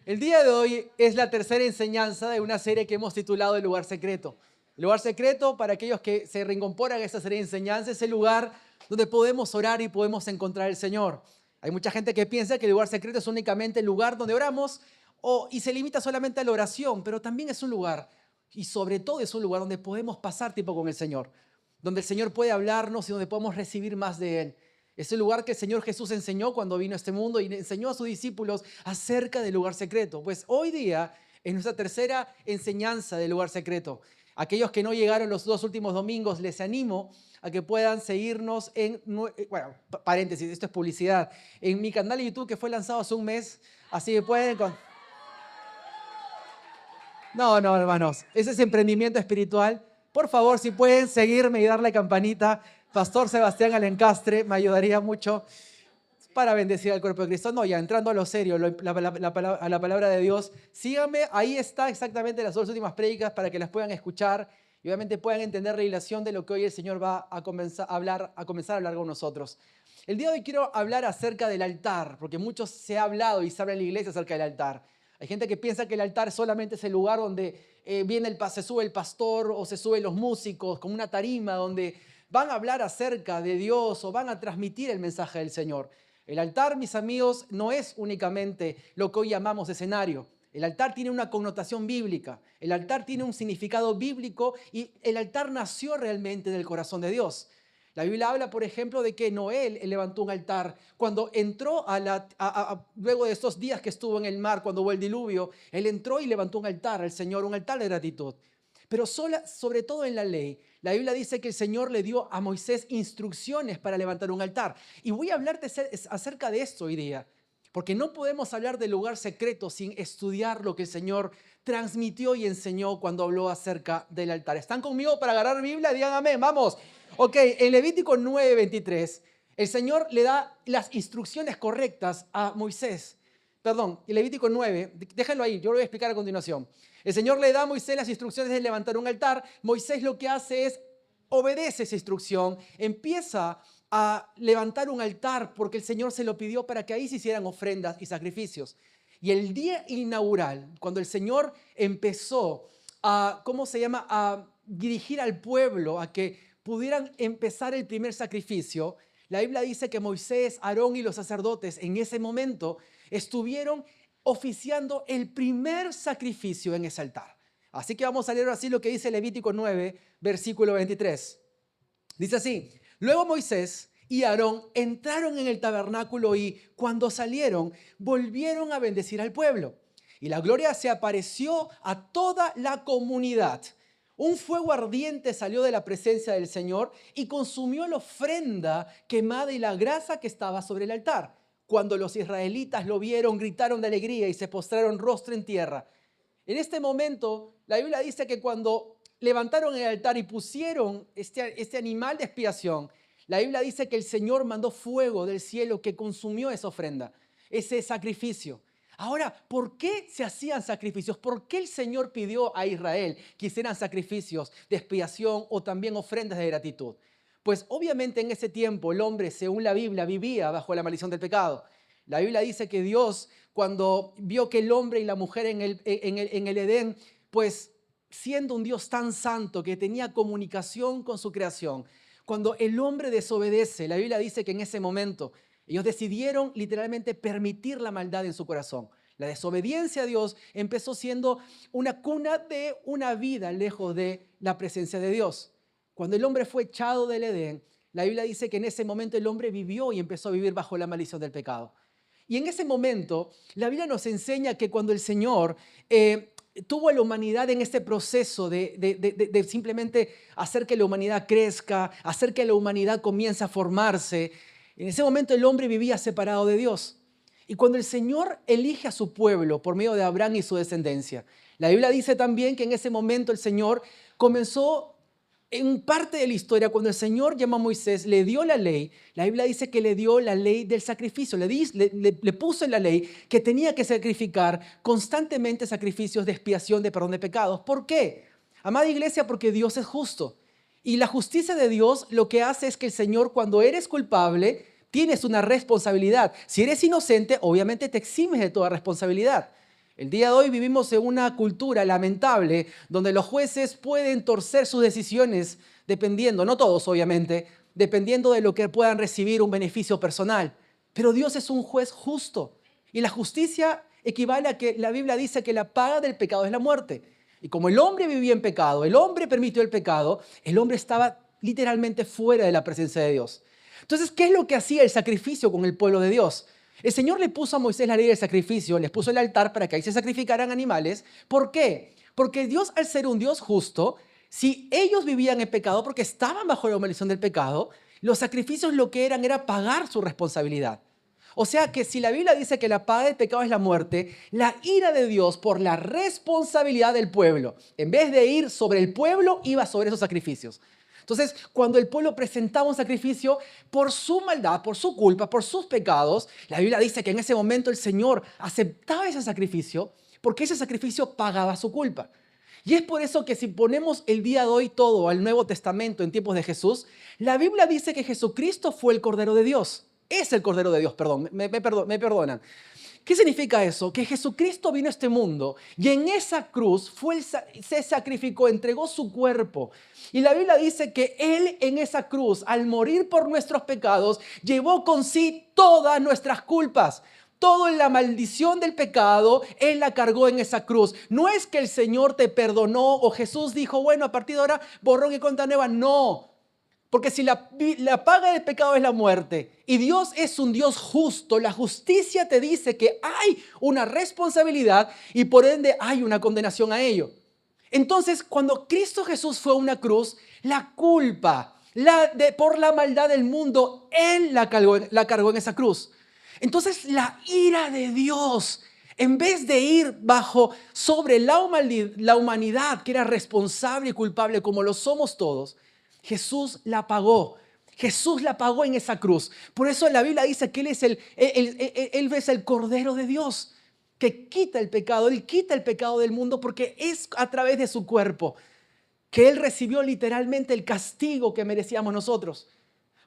El día de hoy es la tercera enseñanza de una serie que hemos titulado El lugar secreto. El lugar secreto, para aquellos que se reincorporan a esta serie de enseñanzas, es el lugar donde podemos orar y podemos encontrar al Señor. Hay mucha gente que piensa que el lugar secreto es únicamente el lugar donde oramos y se limita solamente a la oración, pero también es un lugar, y sobre todo es un lugar donde podemos pasar tiempo con el Señor, donde el Señor puede hablarnos y donde podemos recibir más de Él. Es el lugar que el Señor Jesús enseñó cuando vino a este mundo y enseñó a sus discípulos acerca del lugar secreto. Pues hoy día es nuestra tercera enseñanza del lugar secreto. Aquellos que no llegaron los 2 últimos domingos, les animo a que puedan seguirnos bueno, paréntesis, esto es publicidad, en mi canal de YouTube que fue lanzado hace un mes, así que pueden... No, hermanos, ese es emprendimiento espiritual. Por favor, si pueden seguirme y darle campanita, Pastor Sebastián Alencastre, me ayudaría mucho para bendecir al cuerpo de Cristo. No, ya entrando a lo serio, a la palabra de Dios, síganme, ahí está exactamente las 2 últimas prédicas para que las puedan escuchar y obviamente puedan entender la relación de lo que hoy el Señor va a comenzar a hablar con nosotros. El día de hoy quiero hablar acerca del altar, porque mucho se ha hablado y se habla en la iglesia acerca del altar. Hay gente que piensa que el altar solamente es el lugar donde se sube el pastor o se suben los músicos, como una tarima donde van a hablar acerca de Dios o van a transmitir el mensaje del Señor. El altar, mis amigos, no es únicamente lo que hoy llamamos escenario. El altar tiene una connotación bíblica, el altar tiene un significado bíblico y el altar nació realmente del corazón de Dios. La Biblia habla, por ejemplo, de que Noé levantó un altar cuando entró luego de estos días que estuvo en el mar, cuando hubo el diluvio, él entró y levantó un altar al Señor, un altar de gratitud. Pero sobre todo en la ley, la Biblia dice que el Señor le dio a Moisés instrucciones para levantar un altar. Y voy a hablarte acerca de esto hoy día, porque no podemos hablar del lugar secreto sin estudiar lo que el Señor transmitió y enseñó cuando habló acerca del altar. ¿Están conmigo para agarrar Biblia? Digan amén, vamos. Ok, en Levítico 9:23, el Señor le da las instrucciones correctas a Moisés. Perdón, en Levítico 9, déjenlo ahí, yo lo voy a explicar a continuación. El Señor le da a Moisés las instrucciones de levantar un altar. Moisés lo que hace es obedece esa instrucción, empieza a levantar un altar porque el Señor se lo pidió para que ahí se hicieran ofrendas y sacrificios. Y el día inaugural, cuando el Señor empezó a dirigir al pueblo a que pudieran empezar el primer sacrificio, la Biblia dice que Moisés, Aarón y los sacerdotes en ese momento estuvieron oficiando el primer sacrificio en ese altar. Así que vamos a leer así lo que dice Levítico 9, versículo 23. Dice así: luego Moisés y Aarón entraron en el tabernáculo y cuando salieron volvieron a bendecir al pueblo. Y la gloria se apareció a toda la comunidad. Un fuego ardiente salió de la presencia del Señor y consumió la ofrenda quemada y la grasa que estaba sobre el altar. Cuando los israelitas lo vieron, gritaron de alegría y se postraron rostro en tierra. En este momento, la Biblia dice que cuando levantaron el altar y pusieron este animal de expiación, la Biblia dice que el Señor mandó fuego del cielo que consumió esa ofrenda, ese sacrificio. Ahora, ¿por qué se hacían sacrificios? ¿Por qué el Señor pidió a Israel que hicieran sacrificios de expiación o también ofrendas de gratitud? Pues obviamente en ese tiempo el hombre, según la Biblia, vivía bajo la maldición del pecado. La Biblia dice que Dios, cuando vio que el hombre y la mujer en el Edén, pues siendo un Dios tan santo que tenía comunicación con su creación, cuando el hombre desobedece, la Biblia dice que en ese momento ellos decidieron literalmente permitir la maldad en su corazón. La desobediencia a Dios empezó siendo una cuna de una vida lejos de la presencia de Dios. Cuando el hombre fue echado del Edén, la Biblia dice que en ese momento el hombre vivió y empezó a vivir bajo la maldición del pecado. Y en ese momento, la Biblia nos enseña que cuando el Señor tuvo a la humanidad en este proceso de simplemente hacer que la humanidad crezca, hacer que la humanidad comience a formarse, en ese momento el hombre vivía separado de Dios. Y cuando el Señor elige a su pueblo por medio de Abraham y su descendencia, la Biblia dice también que en ese momento el Señor comenzó, en parte de la historia, cuando el Señor llama a Moisés, le dio la ley. La Biblia dice que le dio la ley del sacrificio, le puso en la ley que tenía que sacrificar constantemente sacrificios de expiación, de perdón de pecados. ¿Por qué? Amada iglesia, porque Dios es justo. Y la justicia de Dios lo que hace es que el Señor, cuando eres culpable, tienes una responsabilidad. Si eres inocente, obviamente te eximes de toda responsabilidad. El día de hoy vivimos en una cultura lamentable donde los jueces pueden torcer sus decisiones dependiendo, no todos obviamente, dependiendo de lo que puedan recibir un beneficio personal. Pero Dios es un juez justo y la justicia equivale a que la Biblia dice que la paga del pecado es la muerte. Y como el hombre vivía en pecado, el hombre permitió el pecado, el hombre estaba literalmente fuera de la presencia de Dios. Entonces, ¿qué es lo que hacía el sacrificio con el pueblo de Dios? El Señor le puso a Moisés la ley del sacrificio, les puso el altar para que ahí se sacrificaran animales. ¿Por qué? Porque Dios, al ser un Dios justo, si ellos vivían en pecado porque estaban bajo la maldición del pecado, los sacrificios lo que eran era pagar su responsabilidad. O sea que si la Biblia dice que la paga del pecado es la muerte, la ira de Dios por la responsabilidad del pueblo, en vez de ir sobre el pueblo, iba sobre esos sacrificios. Entonces, cuando el pueblo presentaba un sacrificio por su maldad, por su culpa, por sus pecados, la Biblia dice que en ese momento el Señor aceptaba ese sacrificio porque ese sacrificio pagaba su culpa. Y es por eso que si ponemos el día de hoy todo al Nuevo Testamento en tiempos de Jesús, la Biblia dice que Jesucristo fue el Cordero de Dios. Es el Cordero de Dios, perdón, me perdonan. ¿Qué significa eso? Que Jesucristo vino a este mundo y en esa cruz se sacrificó, entregó su cuerpo. Y la Biblia dice que Él en esa cruz, al morir por nuestros pecados, llevó con sí todas nuestras culpas. Toda la maldición del pecado, Él la cargó en esa cruz. No es que el Señor te perdonó o Jesús dijo, bueno, a partir de ahora, borrón y cuenta nueva. No. Porque si la paga del pecado es la muerte y Dios es un Dios justo, la justicia te dice que hay una responsabilidad y por ende hay una condenación a ello. Entonces, cuando Cristo Jesús fue a una cruz, la culpa por la maldad del mundo, Él la cargó en esa cruz. Entonces, la ira de Dios, en vez de ir sobre la humanidad que era responsable y culpable como lo somos todos, Jesús la pagó. Jesús la pagó en esa cruz. Por eso la Biblia dice que Él es el Cordero de Dios que quita el pecado. Él quita el pecado del mundo porque es a través de su cuerpo que Él recibió literalmente el castigo que merecíamos nosotros.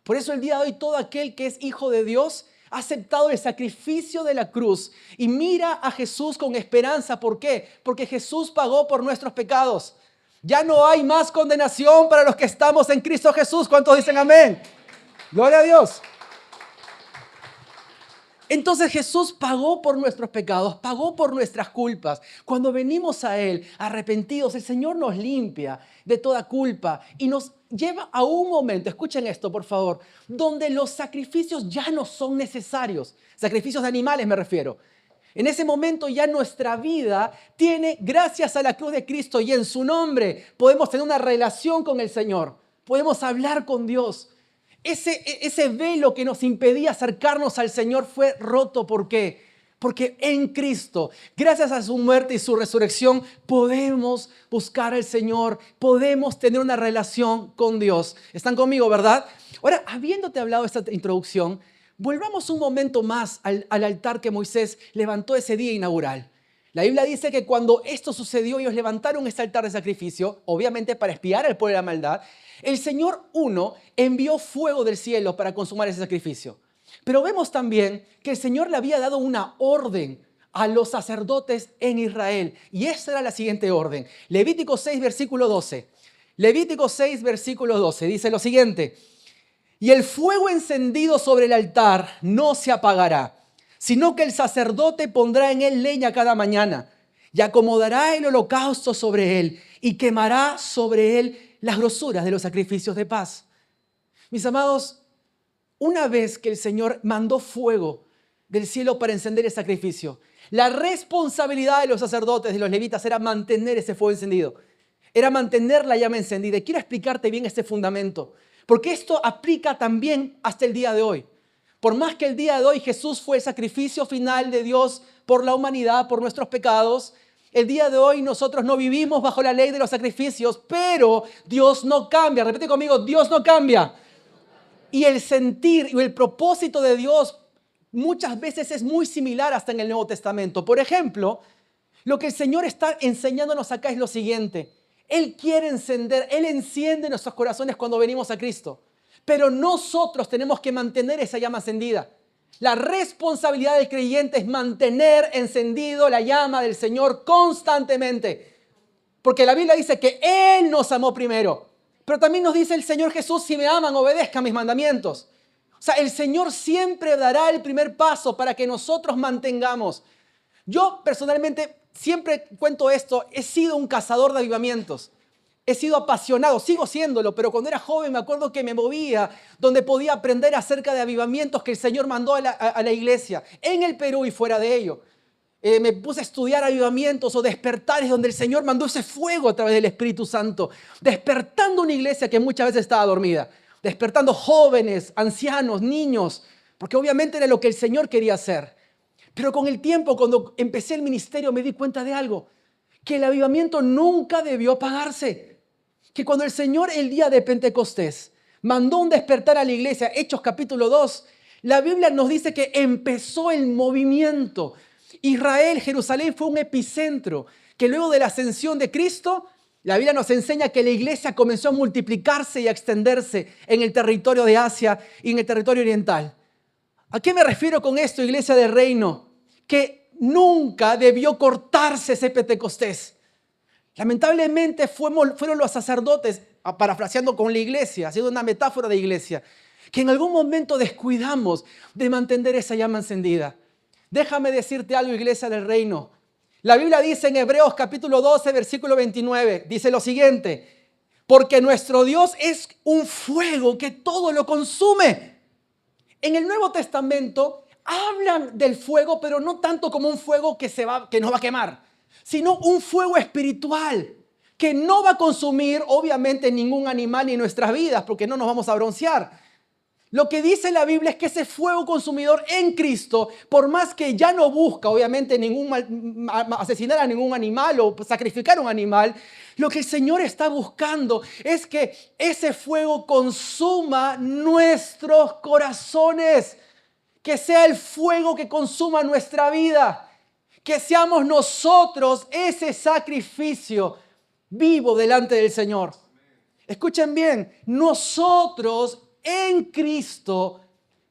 Por eso el día de hoy todo aquel que es hijo de Dios ha aceptado el sacrificio de la cruz y mira a Jesús con esperanza. ¿Por qué? Porque Jesús pagó por nuestros pecados. Ya no hay más condenación para los que estamos en Cristo Jesús. ¿Cuántos dicen amén? Gloria a Dios. Entonces Jesús pagó por nuestros pecados, pagó por nuestras culpas. Cuando venimos a Él arrepentidos, el Señor nos limpia de toda culpa y nos lleva a un momento, escuchen esto por favor, donde los sacrificios ya no son necesarios. Sacrificios de animales me refiero. En ese momento ya nuestra vida tiene, gracias a la cruz de Cristo y en su nombre, podemos tener una relación con el Señor. Podemos hablar con Dios. Ese velo que nos impedía acercarnos al Señor fue roto. ¿Por qué? Porque en Cristo, gracias a su muerte y su resurrección, podemos buscar al Señor, podemos tener una relación con Dios. ¿Están conmigo, verdad? Ahora, habiéndote hablado de esta introducción, volvamos un momento más al altar que Moisés levantó ese día inaugural. La Biblia dice que cuando esto sucedió, ellos levantaron este altar de sacrificio, obviamente para espiar al pueblo de la maldad. El Señor envió fuego del cielo para consumar ese sacrificio. Pero vemos también que el Señor le había dado una orden a los sacerdotes en Israel. Y esa era la siguiente orden. Levítico 6, versículo 12. Levítico 6, versículo 12 dice lo siguiente. Y el fuego encendido sobre el altar no se apagará, sino que el sacerdote pondrá en él leña cada mañana y acomodará el holocausto sobre él y quemará sobre él las grosuras de los sacrificios de paz. Mis amados, una vez que el Señor mandó fuego del cielo para encender el sacrificio, la responsabilidad de los sacerdotes, de los levitas, era mantener ese fuego encendido, era mantener la llama encendida. Y quiero explicarte bien este fundamento, porque esto aplica también hasta el día de hoy. Por más que el día de hoy Jesús fue el sacrificio final de Dios por la humanidad, por nuestros pecados, el día de hoy nosotros no vivimos bajo la ley de los sacrificios, pero Dios no cambia. Repite conmigo, Dios no cambia. Y el sentir y el propósito de Dios muchas veces es muy similar hasta en el Nuevo Testamento. Por ejemplo, lo que el Señor está enseñándonos acá es lo siguiente. Él quiere Él enciende nuestros corazones cuando venimos a Cristo. Pero nosotros tenemos que mantener esa llama encendida. La responsabilidad del creyente es mantener encendido la llama del Señor constantemente. Porque la Biblia dice que Él nos amó primero. Pero también nos dice el Señor Jesús, si me aman, obedezcan mis mandamientos. O sea, el Señor siempre dará el primer paso para que nosotros mantengamos. Yo personalmente siempre cuento esto, he sido un cazador de avivamientos. He sido apasionado, sigo siéndolo, pero cuando era joven me acuerdo que me movía donde podía aprender acerca de avivamientos que el Señor mandó a la iglesia, en el Perú y fuera de ello. Me puse a estudiar avivamientos o despertares donde el Señor mandó ese fuego a través del Espíritu Santo, despertando una iglesia que muchas veces estaba dormida, despertando jóvenes, ancianos, niños, porque obviamente era lo que el Señor quería hacer. Pero con el tiempo, cuando empecé el ministerio, me di cuenta de algo, que el avivamiento nunca debió apagarse. Que cuando el Señor el día de Pentecostés mandó un despertar a la iglesia, Hechos capítulo 2, la Biblia nos dice que empezó el movimiento. Israel, Jerusalén fue un epicentro, que luego de la ascensión de Cristo, la Biblia nos enseña que la iglesia comenzó a multiplicarse y a extenderse en el territorio de Asia y en el territorio oriental. ¿A qué me refiero con esto, iglesia del reino? Que nunca debió cortarse ese Pentecostés. Lamentablemente fueron los sacerdotes, parafraseando con la iglesia, haciendo una metáfora de iglesia, que en algún momento descuidamos de mantener esa llama encendida. Déjame decirte algo, iglesia del reino. La Biblia dice en Hebreos capítulo 12, versículo 29, dice lo siguiente: porque nuestro Dios es un fuego que todo lo consume. En el Nuevo Testamento hablan del fuego, pero no tanto como un fuego que nos va a quemar, sino un fuego espiritual que no va a consumir obviamente ningún animal ni nuestras vidas, porque no nos vamos a broncear. Lo que dice la Biblia es que ese fuego consumidor en Cristo, por más que ya no busca obviamente asesinar a ningún animal o sacrificar a un animal, lo que el Señor está buscando es que ese fuego consuma nuestros corazones, que sea el fuego que consuma nuestra vida. Que seamos nosotros ese sacrificio vivo delante del Señor. Escuchen bien, nosotros en Cristo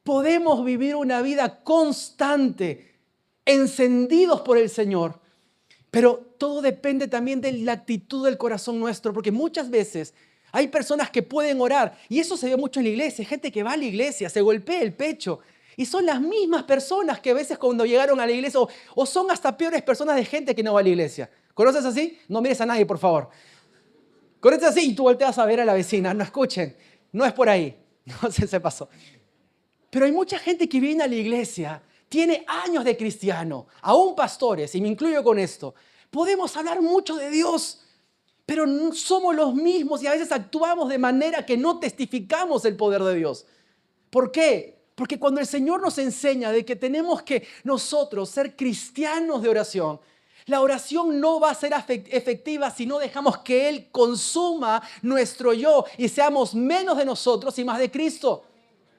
podemos vivir una vida constante, encendidos por el Señor. Pero todo depende también de la actitud del corazón nuestro, porque muchas veces hay personas que pueden orar, y eso se ve mucho en la iglesia, gente que va a la iglesia, se golpea el pecho, y son las mismas personas que a veces cuando llegaron a la iglesia, o son hasta peores personas de gente que no va a la iglesia. ¿Conoces así? No mires a nadie, por favor. ¿Conoces así? Y tú volteas a ver a la vecina. No, escuchen, no es por ahí. No sé, se pasó. Pero hay mucha gente que viene a la iglesia, tiene años de cristiano, aún pastores, y me incluyo con esto. Podemos hablar mucho de Dios, pero no somos los mismos y a veces actuamos de manera que no testificamos el poder de Dios. ¿Por qué? Porque cuando el Señor nos enseña de que tenemos que nosotros ser cristianos de oración, la oración no va a ser efectiva si no dejamos que Él consuma nuestro yo y seamos menos de nosotros y más de Cristo.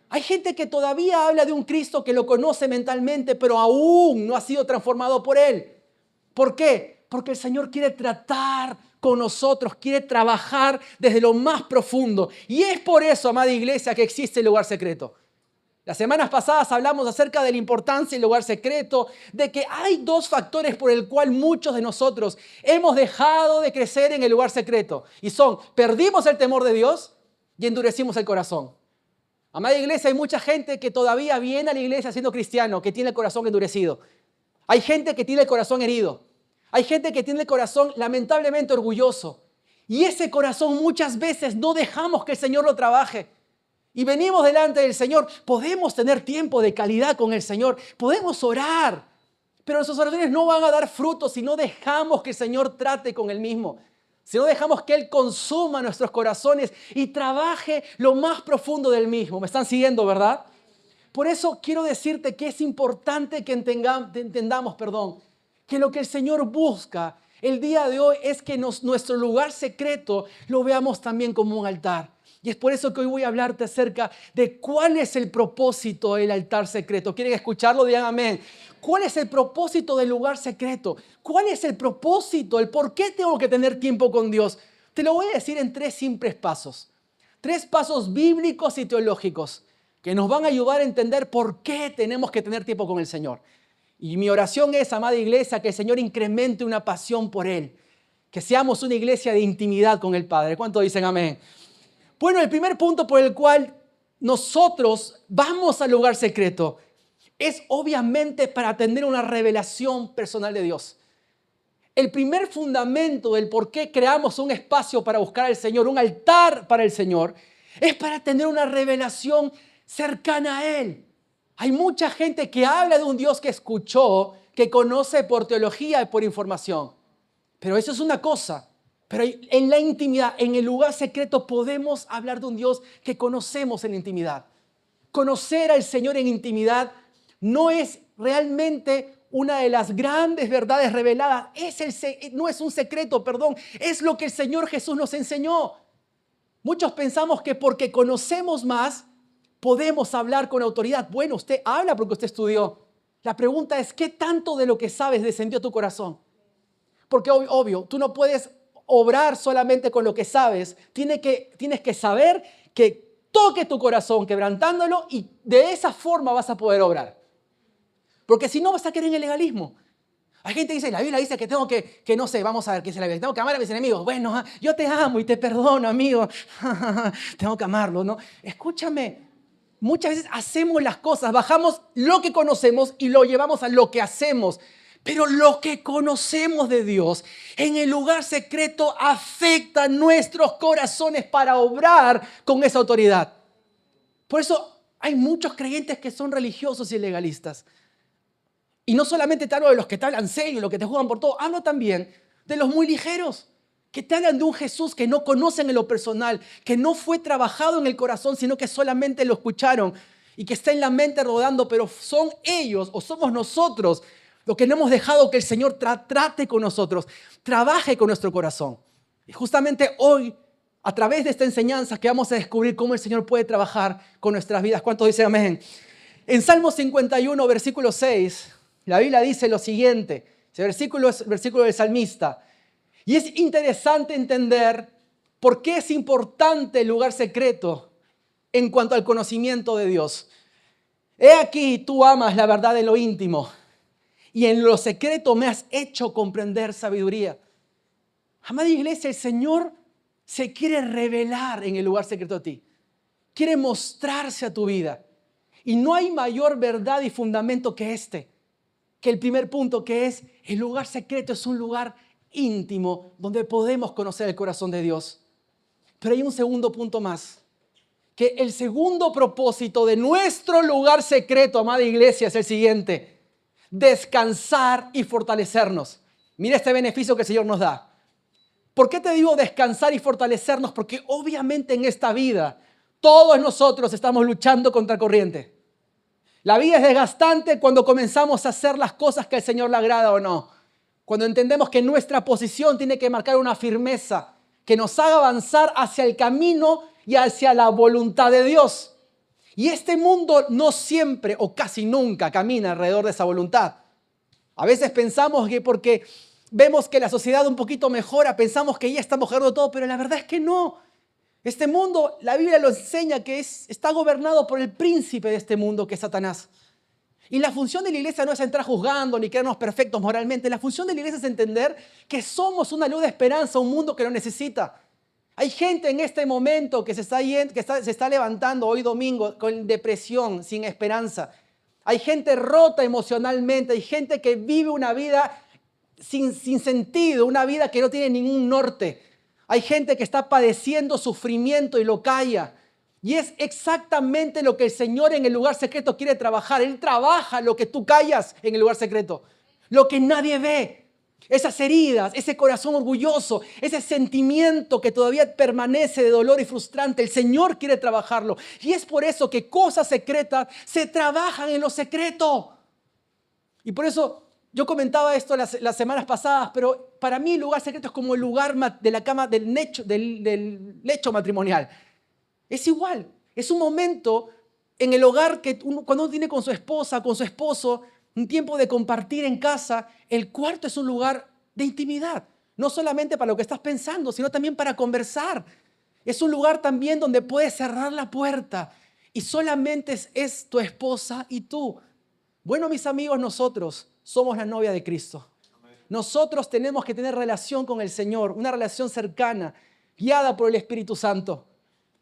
Hay gente que todavía habla de un Cristo que lo conoce mentalmente, pero aún no ha sido transformado por Él. ¿Por qué? Porque el Señor quiere tratar con nosotros, quiere trabajar desde lo más profundo. Y es por eso, amada iglesia, que existe el lugar secreto. Las semanas pasadas hablamos acerca de la importancia del lugar secreto, de que hay dos factores por el cual muchos de nosotros hemos dejado de crecer en el lugar secreto. Y son, perdimos el temor de Dios y endurecimos el corazón. Amada iglesia, hay mucha gente que todavía viene a la iglesia siendo cristiano, que tiene el corazón endurecido. Hay gente que tiene el corazón herido. Hay gente que tiene el corazón lamentablemente orgulloso. Y ese corazón muchas veces no dejamos que el Señor lo trabaje. Y venimos delante del Señor, podemos tener tiempo de calidad con el Señor, podemos orar, pero nuestras oraciones no van a dar frutos si no dejamos que el Señor trate con Él mismo, si no dejamos que Él consuma nuestros corazones y trabaje lo más profundo del mismo. ¿Me están siguiendo, verdad? Por eso quiero decirte que es importante que entendamos, que lo que el Señor busca el día de hoy es que nuestro lugar secreto lo veamos también como un altar. Y es por eso que hoy voy a hablarte acerca de cuál es el propósito del altar secreto. ¿Quieren escucharlo? Digan amén. ¿Cuál es el propósito del lugar secreto? ¿Cuál es el propósito? ¿El por qué tengo que tener tiempo con Dios? Te lo voy a decir en 3 simples pasos. 3 pasos bíblicos y teológicos. que nos van a ayudar a entender por qué tenemos que tener tiempo con el Señor. Y mi oración es, amada iglesia, que el Señor incremente una pasión por Él, que seamos una iglesia de intimidad con el Padre. ¿Cuántos dicen amén? Bueno, el primer punto por el cual nosotros vamos al lugar secreto es obviamente para tener una revelación personal de Dios. El primer fundamento del por qué creamos un espacio para buscar al Señor, un altar para el Señor, es para tener una revelación cercana a Él. Hay mucha gente que habla de un Dios que escuchó, que conoce por teología y por información. Pero eso es una cosa. Pero en la intimidad, en el lugar secreto, podemos hablar de un Dios que conocemos en intimidad. Conocer al Señor en intimidad no es realmente una de las grandes verdades reveladas. No es un secreto, perdón. Es lo que el Señor Jesús nos enseñó. Muchos pensamos que porque conocemos más, podemos hablar con autoridad. Bueno, usted habla porque usted estudió. La pregunta es, ¿qué tanto de lo que sabes descendió a tu corazón? Porque obvio, tú no puedes obrar solamente con lo que sabes. Tienes que saber que toque tu corazón quebrantándolo y de esa forma vas a poder obrar. Porque si no vas a caer en el legalismo. Hay gente que dice, la Biblia dice que tengo que no sé, vamos a ver qué dice la Biblia. Tengo que amar a mis enemigos. Bueno, yo te amo y te perdono, amigo. Tengo que amarlo, ¿no? Escúchame. Muchas veces hacemos las cosas, bajamos lo que conocemos y lo llevamos a lo que hacemos. Pero lo que conocemos de Dios en el lugar secreto afecta nuestros corazones para obrar con esa autoridad. Por eso hay muchos creyentes que son religiosos y legalistas. Y no solamente te hablo de los que te hablan serio, los que te juzgan por todo, hablo también de los muy ligeros, que te hablan de un Jesús que no conocen en lo personal, que no fue trabajado en el corazón, sino que solamente lo escucharon y que está en la mente rodando, pero son ellos o somos nosotros los que no hemos dejado que el Señor trate con nosotros, trabaje con nuestro corazón. Y justamente hoy, a través de esta enseñanza, que vamos a descubrir cómo el Señor puede trabajar con nuestras vidas. ¿Cuántos dicen amén? En Salmo 51, versículo 6, la Biblia dice lo siguiente. Ese versículo es el versículo del salmista. Y es interesante entender por qué es importante el lugar secreto en cuanto al conocimiento de Dios. He aquí, tú amas la verdad en lo íntimo y en lo secreto me has hecho comprender sabiduría. Amada iglesia, el Señor se quiere revelar en el lugar secreto a ti. Quiere mostrarse a tu vida. Y no hay mayor verdad y fundamento que que el primer punto, que es el lugar secreto es un lugar íntimo donde podemos conocer el corazón de Dios. Pero hay un segundo punto más, que el segundo propósito de nuestro lugar secreto, amada iglesia, es el siguiente: descansar y fortalecernos. Mira este beneficio que el Señor nos da. ¿Por qué te digo descansar y fortalecernos? Porque obviamente en esta vida todos nosotros estamos luchando contra corriente. La vida es desgastante cuando comenzamos a hacer las cosas que al Señor le agrada o no. Cuando entendemos que nuestra posición tiene que marcar una firmeza que nos haga avanzar hacia el camino y hacia la voluntad de Dios. Y este mundo no siempre o casi nunca camina alrededor de esa voluntad. A veces pensamos que porque vemos que la sociedad un poquito mejora, pensamos que ya estamos mejorando todo, pero la verdad es que no. Este mundo, la Biblia lo enseña que está gobernado por el príncipe de este mundo, que es Satanás. Y la función de la iglesia no es entrar juzgando ni creernos perfectos moralmente. La función de la iglesia es entender que somos una luz de esperanza a un mundo que lo necesita. Hay gente en este momento que se está levantando hoy domingo con depresión, sin esperanza. Hay gente rota emocionalmente, hay gente que vive una vida sin sentido, una vida que no tiene ningún norte. Hay gente que está padeciendo sufrimiento y lo calla. Y es exactamente lo que el Señor en el lugar secreto quiere trabajar. Él trabaja lo que tú callas en el lugar secreto. Lo que nadie ve. Esas heridas, ese corazón orgulloso, ese sentimiento que todavía permanece de dolor y frustrante. El Señor quiere trabajarlo. Y es por eso que cosas secretas se trabajan en lo secreto. Y por eso yo comentaba esto las semanas pasadas, pero para mí el lugar secreto es como el lugar de la cama, del lecho matrimonial. Es igual, es un momento en el hogar que cuando uno tiene con su esposa, con su esposo, un tiempo de compartir en casa. El cuarto es un lugar de intimidad, no solamente para lo que estás pensando, sino también para conversar. Es un lugar también donde puedes cerrar la puerta y solamente es tu esposa y tú. Bueno, mis amigos, nosotros somos la novia de Cristo. Nosotros tenemos que tener relación con el Señor, una relación cercana, guiada por el Espíritu Santo.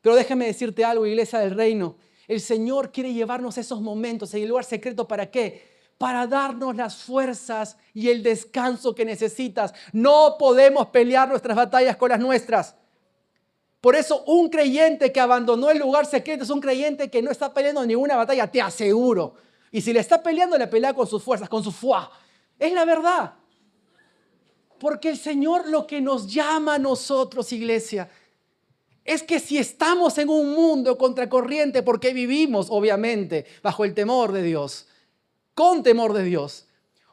Pero déjame decirte algo, iglesia del reino. El Señor quiere llevarnos esos momentos en el lugar secreto. ¿Para qué? Para darnos las fuerzas y el descanso que necesitas. No podemos pelear nuestras batallas con las nuestras. Por eso un creyente que abandonó el lugar secreto es un creyente que no está peleando ninguna batalla, te aseguro. Y si le está peleando, la pelea con sus fuerzas, con su fuá. Es la verdad. Porque el Señor lo que nos llama a nosotros, iglesia, es que si estamos en un mundo contracorriente, porque vivimos, obviamente, bajo el temor de Dios, con temor de Dios,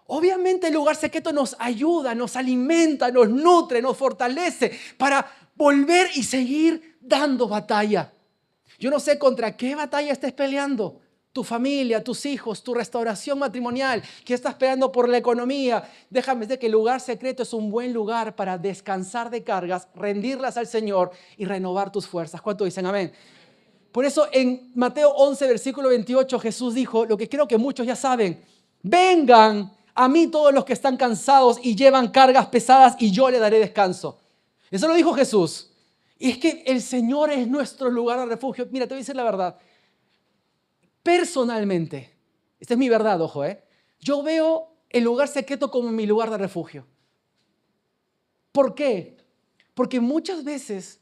obviamente el lugar secreto nos ayuda, nos alimenta, nos nutre, nos fortalece para volver y seguir dando batalla. Yo no sé contra qué batalla estés peleando. Tu familia, tus hijos, tu restauración matrimonial, que estás peleando por la economía. Déjame decir que el lugar secreto es un buen lugar para descansar de cargas, rendirlas al Señor y renovar tus fuerzas. ¿Cuánto dicen amén? Por eso en Mateo 11, versículo 28, Jesús dijo lo que creo que muchos ya saben. Vengan a mí todos los que están cansados y llevan cargas pesadas y yo le daré descanso. Eso lo dijo Jesús. Y es que el Señor es nuestro lugar de refugio. Mira, te voy a decir la verdad. Personalmente, esta es mi verdad, ojo, yo veo el lugar secreto como mi lugar de refugio. ¿Por qué? Porque muchas veces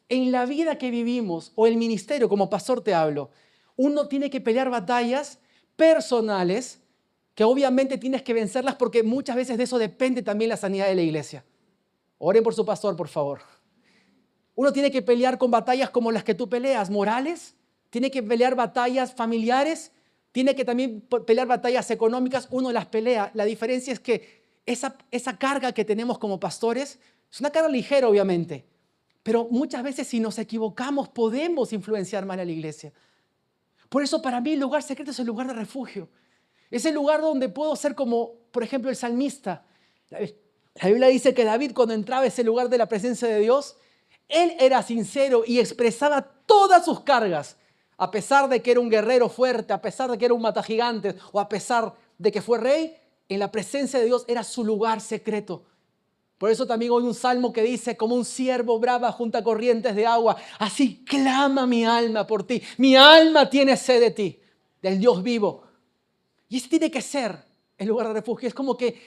en la vida que vivimos o el ministerio, como pastor te hablo, uno tiene que pelear batallas personales que obviamente tienes que vencerlas porque muchas veces de eso depende también la sanidad de la iglesia. Oren por su pastor, por favor. Uno tiene que pelear con batallas como las que tú peleas, morales. Tiene que pelear batallas familiares, tiene que también pelear batallas económicas, uno las pelea. La diferencia es que esa carga que tenemos como pastores es una carga ligera, obviamente, pero muchas veces si nos equivocamos podemos influenciar mal a la iglesia. Por eso para mí el lugar secreto es el lugar de refugio. Es el lugar donde puedo ser como, por ejemplo, el salmista. La Biblia dice que David, cuando entraba a ese lugar de la presencia de Dios, él era sincero y expresaba todas sus cargas. A pesar de que era un guerrero fuerte, a pesar de que era un matagigantes o a pesar de que fue rey, en la presencia de Dios era su lugar secreto. Por eso también hay un salmo que dice, como un ciervo brava junto a corrientes de agua, así clama mi alma por ti. Mi alma tiene sed de ti, del Dios vivo. Y ese tiene que ser el lugar de refugio. Es como que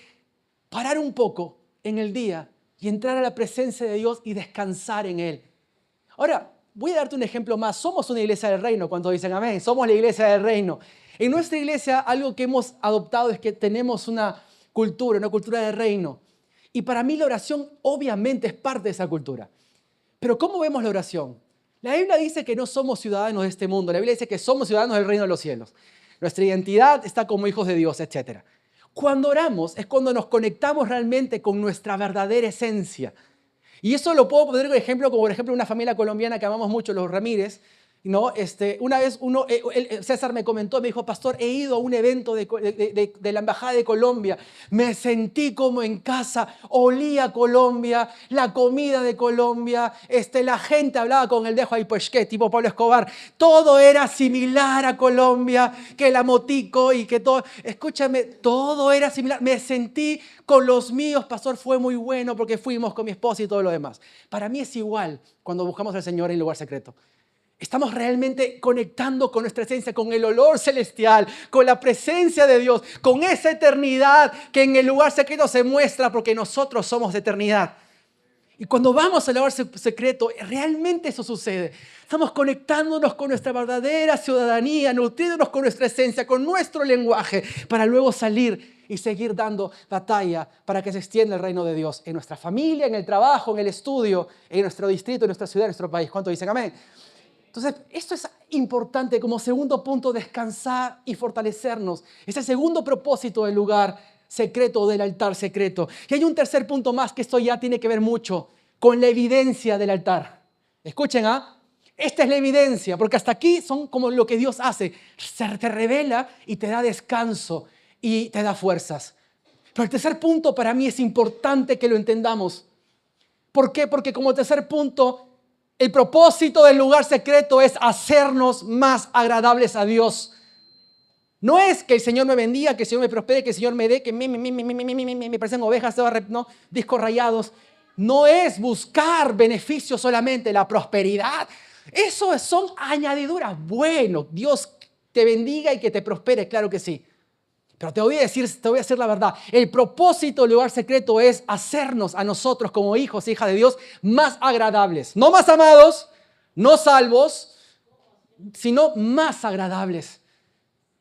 parar un poco en el día y entrar a la presencia de Dios y descansar en Él. Ahora, voy a darte un ejemplo más. Somos una iglesia del reino, cuando dicen amén. Somos la iglesia del reino. En nuestra iglesia algo que hemos adoptado es que tenemos una cultura de reino. Y para mí la oración obviamente es parte de esa cultura. Pero ¿cómo vemos la oración? La Biblia dice que no somos ciudadanos de este mundo. La Biblia dice que somos ciudadanos del reino de los cielos. Nuestra identidad está como hijos de Dios, etc. Cuando oramos es cuando nos conectamos realmente con nuestra verdadera esencia. Y eso lo puedo poner como ejemplo, como por ejemplo una familia colombiana que amamos mucho, los Ramírez, ¿no? Una vez César me comentó, me dijo, pastor, he ido a un evento de la Embajada de Colombia, me sentí como en casa, olía Colombia, la comida de Colombia, la gente hablaba con el dejo ahí, pues qué, tipo Pablo Escobar, todo era similar a Colombia, que la motico y que todo, escúchame, todo era similar, me sentí con los míos, pastor, fue muy bueno porque fuimos con mi esposa y todo lo demás. Para mí es igual cuando buscamos al Señor en el lugar secreto. Estamos realmente conectando con nuestra esencia, con el olor celestial, con la presencia de Dios, con esa eternidad que en el lugar secreto se muestra porque nosotros somos de eternidad. Y cuando vamos al lugar secreto, realmente eso sucede. Estamos conectándonos con nuestra verdadera ciudadanía, nutriéndonos con nuestra esencia, con nuestro lenguaje, para luego salir y seguir dando batalla para que se extienda el reino de Dios en nuestra familia, en el trabajo, en el estudio, en nuestro distrito, en nuestra ciudad, en nuestro país. ¿Cuánto dicen amén? Entonces, esto es importante como segundo punto, descansar y fortalecernos. Es el segundo propósito del lugar secreto, del altar secreto. Y hay un tercer punto más que esto ya tiene que ver mucho con la evidencia del altar. Escuchen, esta es la evidencia, porque hasta aquí son como lo que Dios hace. Te revela y te da descanso y te da fuerzas. Pero el tercer punto para mí es importante que lo entendamos. ¿Por qué? Porque como tercer punto, El propósito del lugar secreto es hacernos más agradables a Dios. No es que el Señor me bendiga, que el Señor me prospere, que el Señor me dé, que me parecen ovejas, no, discos rayados. No es buscar beneficios solamente, la prosperidad. Eso son añadiduras. Bueno, Dios te bendiga y que te prospere, claro que sí. Pero te voy a decir la verdad. El propósito del lugar secreto es hacernos a nosotros como hijos e hijas de Dios más agradables. No más amados, no salvos, sino más agradables.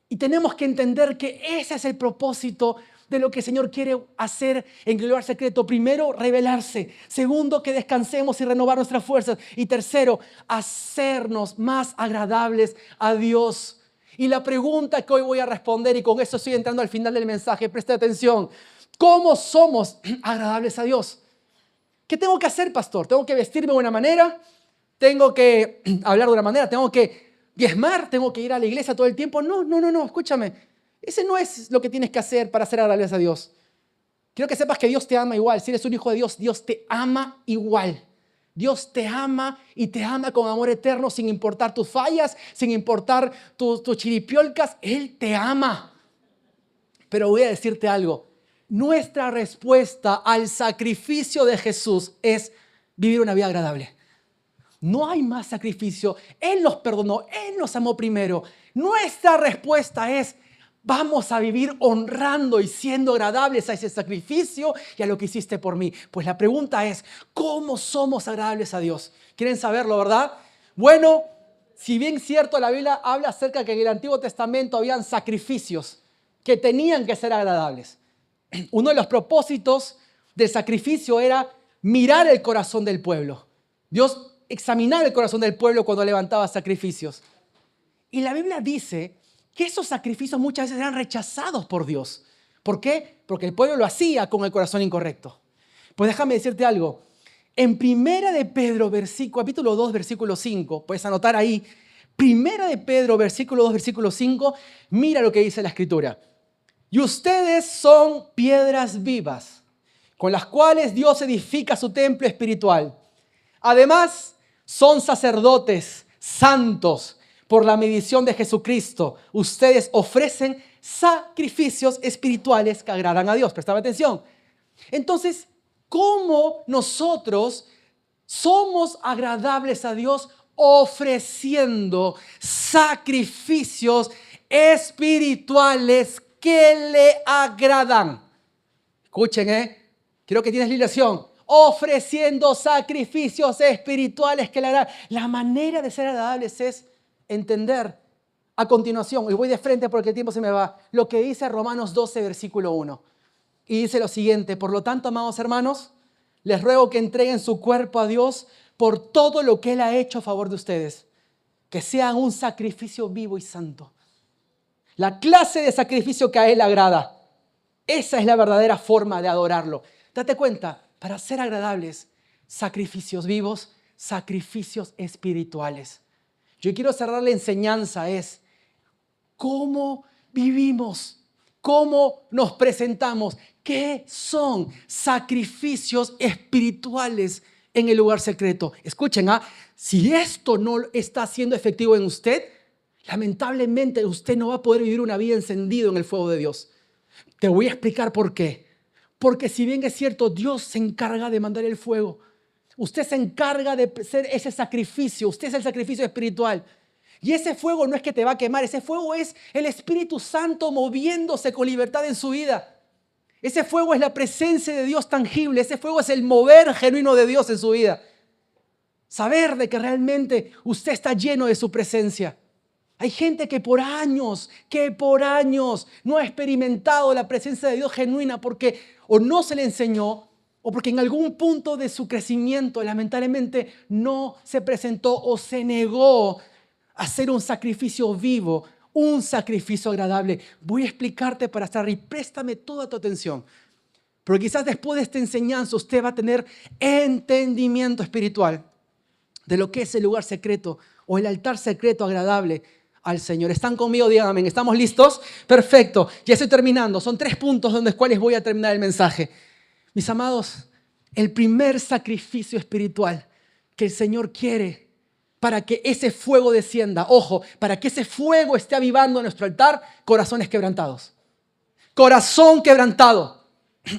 Y tenemos que entender que ese es el propósito de lo que el Señor quiere hacer en el lugar secreto. Primero, revelarse. Segundo, que descansemos y renovar nuestras fuerzas. Y tercero, hacernos más agradables a Dios. Y la pregunta que hoy voy a responder, y con eso estoy entrando al final del mensaje, preste atención. ¿Cómo somos agradables a Dios? ¿Qué tengo que hacer, pastor? ¿Tengo que vestirme de una manera? ¿Tengo que hablar de una manera? ¿Tengo que diezmar? ¿Tengo que ir a la iglesia todo el tiempo? No, escúchame. Ese no es lo que tienes que hacer para ser agradables a Dios. Quiero que sepas que Dios te ama igual. Si eres un hijo de Dios, Dios te ama igual. Dios te ama y te ama con amor eterno sin importar tus fallas, sin importar tus chiripiolcas. Él te ama. Pero voy a decirte algo. Nuestra respuesta al sacrificio de Jesús es vivir una vida agradable. No hay más sacrificio. Él nos perdonó. Él nos amó primero. Nuestra respuesta es: vamos a vivir honrando y siendo agradables a ese sacrificio y a lo que hiciste por mí. Pues la pregunta es, ¿cómo somos agradables a Dios? ¿Quieren saberlo, verdad? Bueno, si bien cierto, la Biblia habla acerca de que en el Antiguo Testamento habían sacrificios que tenían que ser agradables. Uno de los propósitos del sacrificio era mirar el corazón del pueblo. Dios examinaba el corazón del pueblo cuando levantaba sacrificios. Y la Biblia dice que esos sacrificios muchas veces eran rechazados por Dios. ¿Por qué? Porque el pueblo lo hacía con el corazón incorrecto. Pues déjame decirte algo. En Primera de Pedro, capítulo 2, versículo 5, puedes anotar ahí, Primera de Pedro, versículo 2, versículo 5, mira lo que dice la Escritura. Y ustedes son piedras vivas, con las cuales Dios edifica su templo espiritual. Además, son sacerdotes santos. Por la medición de Jesucristo, ustedes ofrecen sacrificios espirituales que agradan a Dios. Prestad atención. Entonces, ¿cómo nosotros somos agradables a Dios? Ofreciendo sacrificios espirituales que le agradan. Escuchen, Quiero que tienes lilación. Ofreciendo sacrificios espirituales que le agradan. La manera de ser agradables es entender a continuación, y voy de frente porque el tiempo se me va, lo que dice Romanos 12, versículo 1. Y dice lo siguiente: por lo tanto, amados hermanos, les ruego que entreguen su cuerpo a Dios por todo lo que Él ha hecho a favor de ustedes, que sean un sacrificio vivo y santo. La clase de sacrificio que a Él agrada. Esa es la verdadera forma de adorarlo. Date cuenta, para ser agradables, sacrificios vivos, sacrificios espirituales. Yo quiero cerrar la enseñanza es cómo vivimos, cómo nos presentamos, qué son sacrificios espirituales en el lugar secreto. Escuchen, si esto no está siendo efectivo en usted, lamentablemente usted no va a poder vivir una vida encendida en el fuego de Dios. Te voy a explicar por qué. Porque si bien es cierto, Dios se encarga de mandar el fuego. Usted se encarga de ser ese sacrificio. Usted es el sacrificio espiritual. Y ese fuego no es que te va a quemar. Ese fuego es el Espíritu Santo moviéndose con libertad en su vida. Ese fuego es la presencia de Dios tangible. Ese fuego es el mover genuino de Dios en su vida. Saber de que realmente usted está lleno de su presencia. Hay gente que por años no ha experimentado la presencia de Dios genuina porque o no se le enseñó o porque en algún punto de su crecimiento lamentablemente no se presentó o se negó a hacer un sacrificio vivo, un sacrificio agradable. Voy a explicarte para estar ahí. Préstame toda tu atención. Pero quizás después de esta enseñanza usted va a tener entendimiento espiritual de lo que es el lugar secreto o el altar secreto agradable al Señor. ¿Están conmigo? Díganme, ¿estamos listos? Perfecto, ya estoy terminando. Son 3 puntos donde los cuales voy a terminar el mensaje. Mis amados, el primer sacrificio espiritual que el Señor quiere para que ese fuego descienda. Ojo, para que ese fuego esté avivando en nuestro altar, corazones quebrantados. Corazón quebrantado.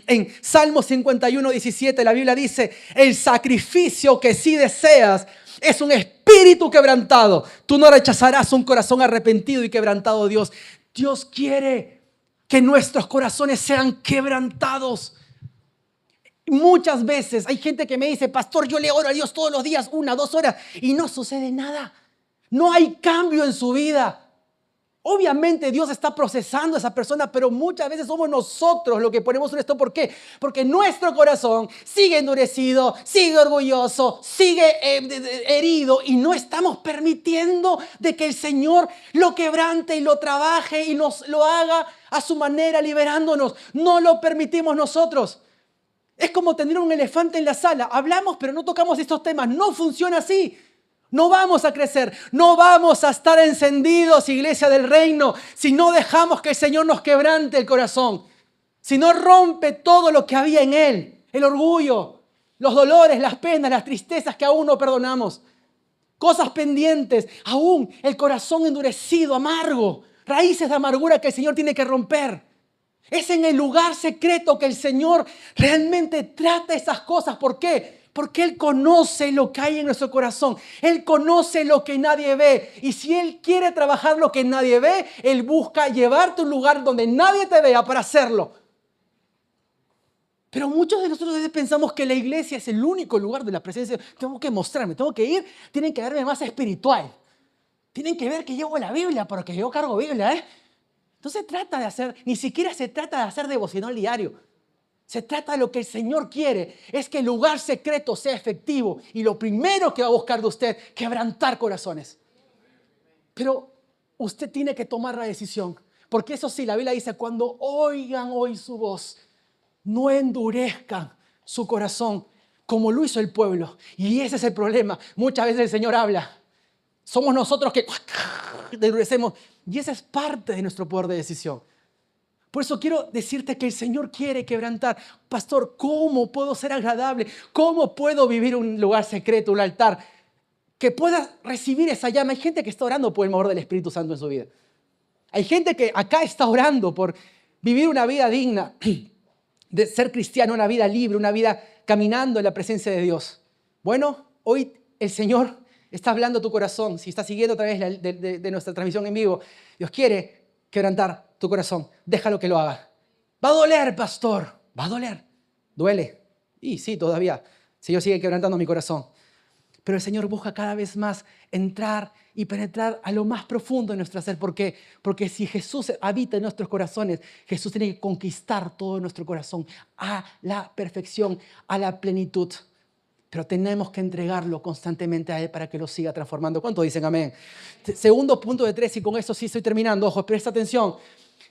En Salmo 51, 17, la Biblia dice, el sacrificio que sí deseas es un espíritu quebrantado. Tú no rechazarás un corazón arrepentido y quebrantado, Dios. Dios quiere que nuestros corazones sean quebrantados. Muchas veces hay gente que me dice, pastor, yo le oro a Dios todos los días, 1, 2 horas, y no sucede nada. No hay cambio en su vida. Obviamente Dios está procesando a esa persona, pero muchas veces somos nosotros los que ponemos en esto. ¿Por qué? Porque nuestro corazón sigue endurecido, sigue orgulloso, sigue herido y no estamos permitiendo de que el Señor lo quebrante y lo trabaje y nos lo haga a su manera, liberándonos. No lo permitimos nosotros. Es como tener un elefante en la sala. Hablamos, pero no tocamos estos temas. No funciona así. No vamos a crecer, no vamos a estar encendidos, iglesia del reino, si no dejamos que el Señor nos quebrante el corazón, si no rompe todo lo que había en Él, el orgullo, los dolores, las penas, las tristezas que aún no perdonamos, cosas pendientes, aún el corazón endurecido, amargo, raíces de amargura que el Señor tiene que romper. Es en el lugar secreto que el Señor realmente trata esas cosas. ¿Por qué? Porque Él conoce lo que hay en nuestro corazón. Él conoce lo que nadie ve. Y si Él quiere trabajar lo que nadie ve, Él busca llevarte a un lugar donde nadie te vea para hacerlo. Pero muchos de nosotros a veces pensamos que la iglesia es el único lugar de la presencia. Tengo que mostrarme, tengo que ir, tienen que verme más espiritual. Tienen que ver que llevo la Biblia, porque yo cargo Biblia, No se trata de hacer, ni siquiera se trata de hacer devocional diario. Se trata de lo que el Señor quiere, es que el lugar secreto sea efectivo. Y lo primero que va a buscar de usted, quebrantar corazones. Pero usted tiene que tomar la decisión. Porque eso sí, la Biblia dice, cuando oigan hoy su voz, no endurezcan su corazón como lo hizo el pueblo. Y ese es el problema. Muchas veces el Señor habla. Somos nosotros que endurecemos. Y esa es parte de nuestro poder de decisión. Por eso quiero decirte que el Señor quiere quebrantar. Pastor, ¿cómo puedo ser agradable? ¿Cómo puedo vivir un lugar secreto, un altar? Que pueda recibir esa llama. Hay gente que está orando por el mover del Espíritu Santo en su vida. Hay gente que acá está orando por vivir una vida digna, de ser cristiano, una vida libre, una vida caminando en la presencia de Dios. Bueno, hoy el Señor está hablando a tu corazón. Si estás siguiendo a través de nuestra transmisión en vivo, Dios quiere quebrantar tu corazón. Déjalo que lo haga. Va a doler, pastor. Va a doler. Duele. Y sí, todavía. El Señor sigue quebrantando mi corazón. Pero el Señor busca cada vez más entrar y penetrar a lo más profundo de nuestro ser. ¿Por qué? Porque si Jesús habita en nuestros corazones, Jesús tiene que conquistar todo nuestro corazón a la perfección, a la plenitud. Pero tenemos que entregarlo constantemente a Él para que lo siga transformando. ¿Cuántos dicen amén? Segundo punto de 3, y con esto sí estoy terminando. Ojo, presta atención.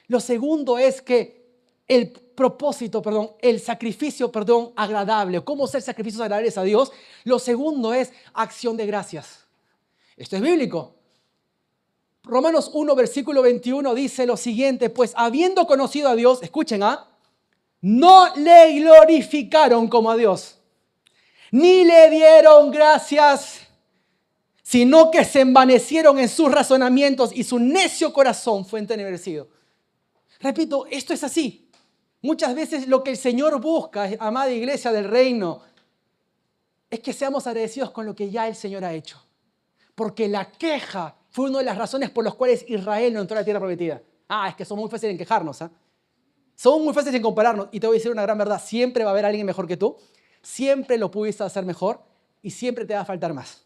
Lo segundo es que el sacrificio agradable. ¿Cómo ser sacrificios agradables a Dios? Lo segundo es acción de gracias. Esto es bíblico. Romanos 1, versículo 21 dice lo siguiente: pues habiendo conocido a Dios, escuchen, no le glorificaron como a Dios, ni le dieron gracias, sino que se envanecieron en sus razonamientos y su necio corazón fue entenebrecido. Repito, esto es así. Muchas veces lo que el Señor busca, amada iglesia del reino, es que seamos agradecidos con lo que ya el Señor ha hecho. Porque la queja fue una de las razones por las cuales Israel no entró a la tierra prometida. Es que somos muy fáciles en quejarnos. Somos muy fáciles en compararnos. Y te voy a decir una gran verdad. Siempre va a haber alguien mejor que tú. Siempre lo pudiste hacer mejor y siempre te va a faltar más.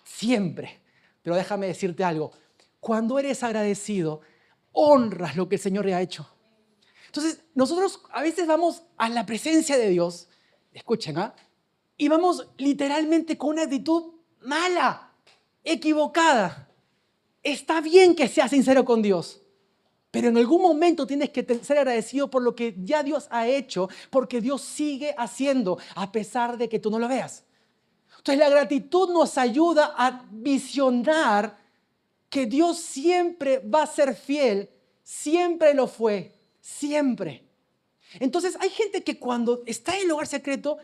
Siempre. Pero déjame decirte algo. Cuando eres agradecido, honras lo que el Señor le ha hecho. Entonces, nosotros a veces vamos a la presencia de Dios, escuchen, y vamos literalmente con una actitud mala, equivocada. Está bien que seas sincero con Dios, pero en algún momento tienes que ser agradecido por lo que ya Dios ha hecho, porque Dios sigue haciendo a pesar de que tú no lo veas. Entonces, la gratitud nos ayuda a visionar que Dios siempre va a ser fiel, siempre lo fue, siempre. Entonces hay gente que cuando está en el lugar secreto,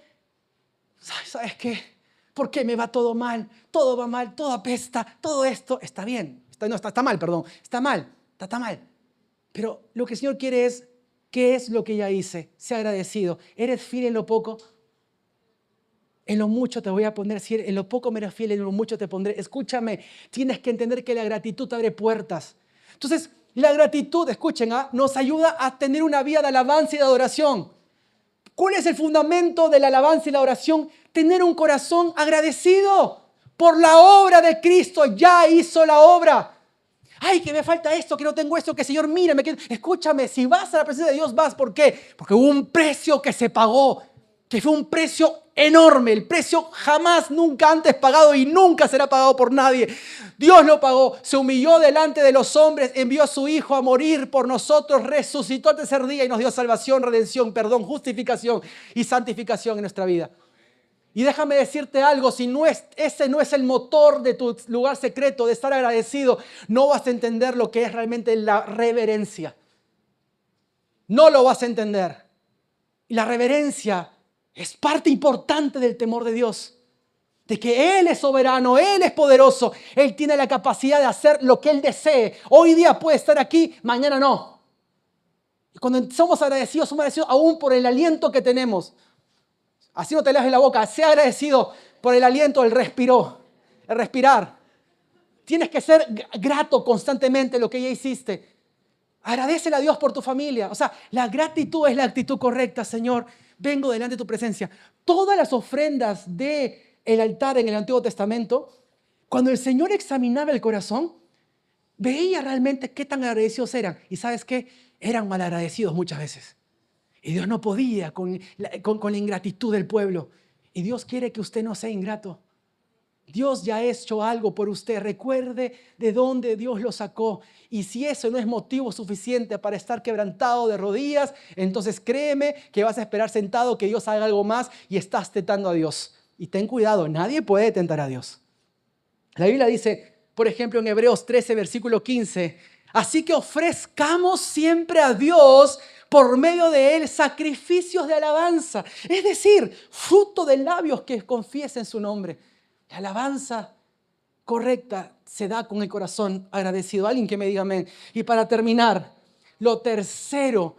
¿sabes qué? ¿Por qué me va todo mal? Todo va mal, todo apesta, todo esto está bien. Está mal, perdón. Está mal. Pero lo que el Señor quiere es, ¿qué es lo que ya hice? Sea agradecido. ¿Eres fiel en lo poco? En lo mucho te voy a poner, si en lo poco me eres fiel, en lo mucho te pondré. Escúchame, tienes que entender que la gratitud te abre puertas. Entonces, la gratitud, escuchen, nos ayuda a tener una vida de alabanza y de adoración. ¿Cuál es el fundamento de la alabanza y la oración? Tener un corazón agradecido por la obra de Cristo. Ya hizo la obra. Ay, que me falta esto, que no tengo esto, que Señor, mírame. Escúchame, si vas a la presencia de Dios, vas. ¿Por qué? Porque hubo un precio que se pagó, que fue un precio enorme, el precio jamás, nunca antes pagado y nunca será pagado por nadie. Dios lo pagó, se humilló delante de los hombres, envió a su Hijo a morir por nosotros, resucitó al tercer día y nos dio salvación, redención, perdón, justificación y santificación en nuestra vida. Y déjame decirte algo, si ese no es el motor de tu lugar secreto, de estar agradecido, no vas a entender lo que es realmente la reverencia. No lo vas a entender. Y la reverencia es parte importante del temor de Dios. De que Él es soberano, Él es poderoso, Él tiene la capacidad de hacer lo que Él desee. Hoy día puede estar aquí, mañana no. Y cuando somos agradecidos aún por el aliento que tenemos. Así no te laves la boca, sea agradecido por el aliento, el respirar. Tienes que ser grato constantemente lo que ya hiciste. Agradécele a Dios por tu familia. O sea, la gratitud es la actitud correcta, Señor. Vengo delante de tu presencia. Todas las ofrendas del altar en el Antiguo Testamento, cuando el Señor examinaba el corazón, veía realmente qué tan agradecidos eran. ¿Y sabes qué? Eran malagradecidos muchas veces. Y Dios no podía con la ingratitud del pueblo. Y Dios quiere que usted no sea ingrato. Dios ya ha hecho algo por usted. Recuerde de dónde Dios lo sacó. Y si eso no es motivo suficiente para estar quebrantado de rodillas, entonces créeme que vas a esperar sentado que Dios haga algo más y estás tentando a Dios. Y ten cuidado, nadie puede tentar a Dios. La Biblia dice, por ejemplo, en Hebreos 13, versículo 15, así que ofrezcamos siempre a Dios por medio de Él sacrificios de alabanza. Es decir, fruto de labios que confiesen su nombre. La alabanza correcta se da con el corazón agradecido. Alguien que me diga amén. Y para terminar, lo tercero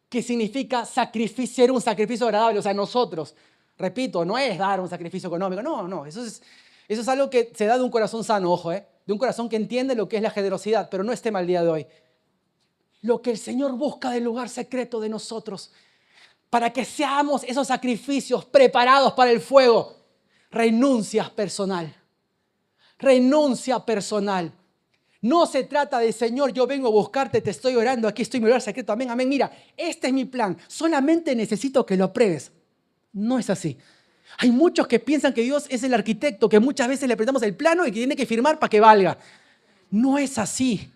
que significa sacrificio, era un sacrificio agradable. O sea, nosotros, repito, no es dar un sacrificio económico. No, eso es algo que se da de un corazón sano, ojo, de un corazón que entiende lo que es la generosidad, pero no es tema el día de hoy. Lo que el Señor busca del lugar secreto de nosotros, para que seamos esos sacrificios preparados para el fuego. Renuncia personal. No se trata de, Señor, yo vengo a buscarte, te estoy orando, aquí estoy en mi lugar secreto, amén, amén. Mira, este es mi plan, solamente necesito que lo apruebes. No es así. Hay muchos que piensan que Dios es el arquitecto, que muchas veces le presentamos el plano y que tiene que firmar para que valga. No es así.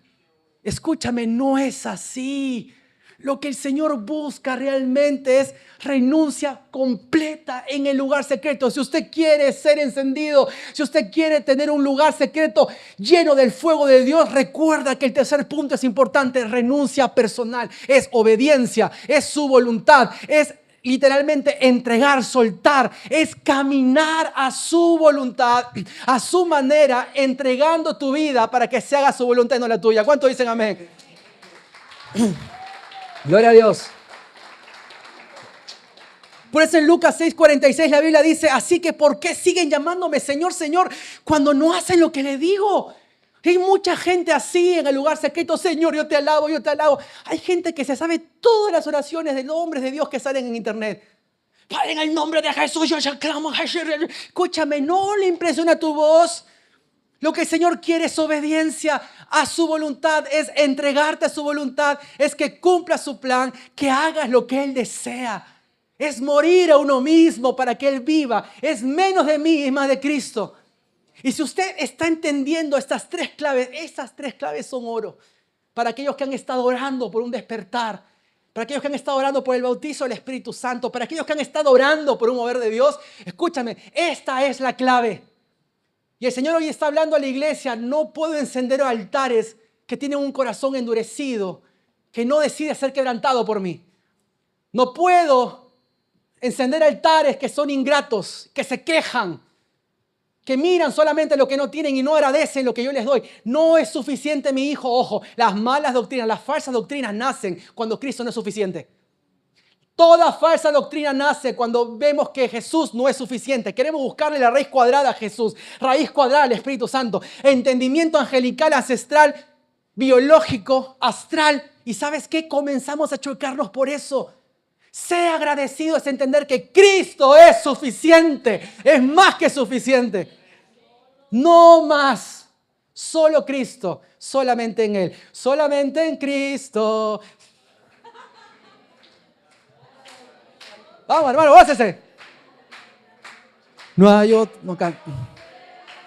Escúchame, no es así. Lo que el Señor busca realmente es renuncia completa en el lugar secreto. Si usted quiere ser encendido, si usted quiere tener un lugar secreto lleno del fuego de Dios, recuerda que el tercer punto es importante, renuncia personal. Es obediencia, es su voluntad, es literalmente entregar, soltar, es caminar a su voluntad, a su manera, entregando tu vida para que se haga su voluntad y no la tuya. ¿Cuántos dicen amén? Gloria a Dios. Por eso en Lucas 6:46 la Biblia dice, así que ¿por qué siguen llamándome Señor, Señor, cuando no hacen lo que le digo? Hay mucha gente así en el lugar secreto, Señor, yo te alabo, yo te alabo. Hay gente que se sabe todas las oraciones de los hombres de Dios que salen en internet. Padre, en el nombre de Jesús, yo ya clamo. Escúchame, no le impresiona tu voz. Lo que el Señor quiere es obediencia a su voluntad, es entregarte a su voluntad, es que cumpla su plan, que hagas lo que Él desea. Es morir a uno mismo para que Él viva. Es menos de mí y más de Cristo. Y si usted está entendiendo estas tres claves, esas tres claves son oro. Para aquellos que han estado orando por un despertar, para aquellos que han estado orando por el bautizo del Espíritu Santo, para aquellos que han estado orando por un mover de Dios, escúchame, esta es la clave. Y el Señor hoy está hablando a la iglesia, no puedo encender altares que tienen un corazón endurecido, que no decide ser quebrantado por mí. No puedo encender altares que son ingratos, que se quejan. que miran solamente lo que no tienen y no agradecen lo que yo les doy. No es suficiente, mi hijo. Ojo, las malas doctrinas, las falsas doctrinas nacen cuando Cristo no es suficiente. Toda falsa doctrina nace cuando vemos que Jesús no es suficiente. Queremos buscarle la raíz cuadrada a Jesús, raíz cuadrada al Espíritu Santo, entendimiento angelical, ancestral, biológico, astral. ¿Y sabes qué? Comenzamos a chocarnos por eso. Sé agradecido es entender que Cristo es suficiente, es más que suficiente. No más, solo Cristo, solamente en Él, solamente en Cristo. Vamos, hermano, gócese. No hay otro, no